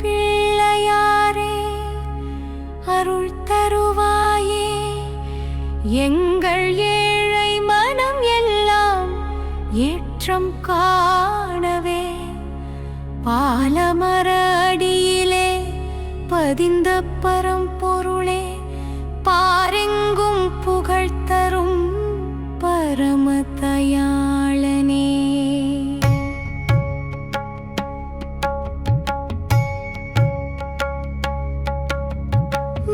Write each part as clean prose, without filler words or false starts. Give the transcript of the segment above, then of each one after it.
பிள்ளையாரே அருள் தருவாயே, எங்கள் ஏழை மனம் எல்லாம் ஏற்றம் காணவே. பாலமர அடியிலே பதிந்த பரம்பொருளே, பாரெங்கும் புகழ் தரும் பரம தயாளனே.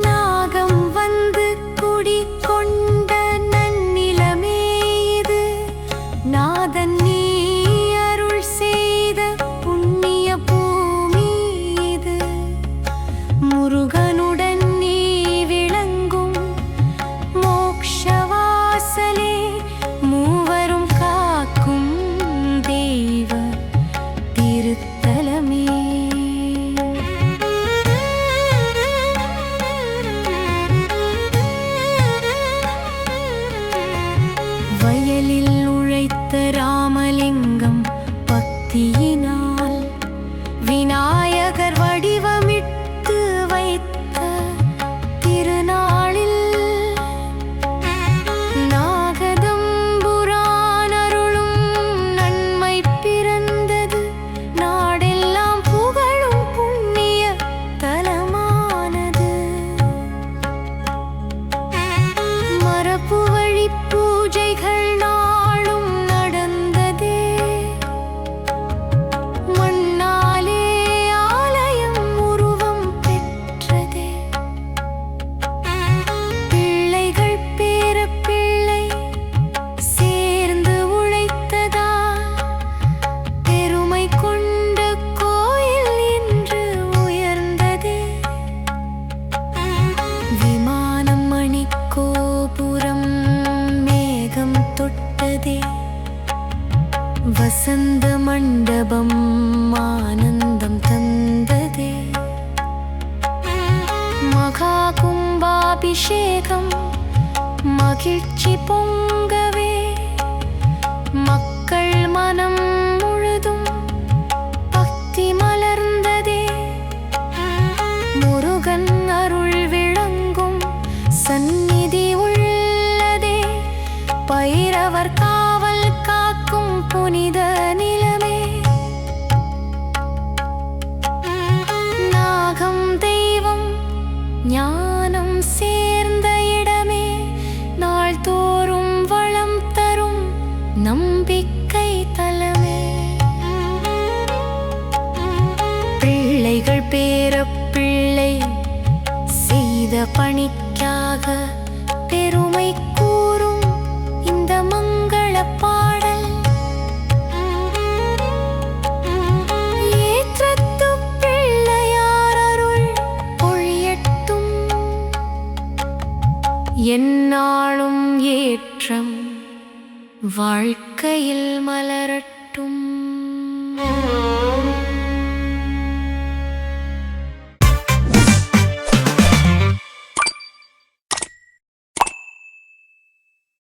நாகம் வந்து குடிகொண்ட நன்னிலமே இது, நாதன் நீ அருள் செய்த புண்ணிய பூமி இது. முருகனுடன் நீ விளங்கும் மோக்ஷவாசலே, மூவரும் காக்கும் தெய்வ திருத்தலமே. வயலில் உழைத்த ராமலிங்கம் பக்தியினால், விநாயகர் வடிவமிட்டு வைத்த திருநாளில், நாகதம்புரான் அருளும் நன்மை பிறந்தது. நாடெல்லாம் புகழும் புண்ணிய தலமானது. மரபு வழி பூஜைகள் நாளும் நடந்ததே, மண்ணாலே ஆலயம் உருவம் பெற்றதே. பிள்ளைகள் பேர பிள்ளை சேர்ந்து உழைத்ததால், பெருமை கொண்ட கோயில் இன்று உயர்ந்ததே. விமானம் மணி கோபுரம் மேகம் தொட்டதே, வசந்த மண்டபம் ஆனந்தம் தந்ததே. மகா கும்பாபிஷேகம் மகிழ்ச்சி பொங்கவே, மக்கள் மனம் முழுதும் பக்தி மலர்ந்ததே. முருகன் அருள் விளங்கும் சந்நிதி உள்ளதே, பைரவர் காவல் காக்கும் புனித நிலமே. நாகம் தெய்வம் ஞானம் சேர்ந்த இடமே, நாள்தோறும் வளம் தரும் நம்பிக்கை தலமே. பிள்ளைகள் பேர பிள்ளை செய்த பணிக்காக பெருமை கூறும் இந்த மங்கள பாடல். ஏற்றத்து பிள்ளையார் அருள் பொழியட்டும், எந்நாளும் ஏற்றம் வாழ்க்கையில் மலரட்டும்.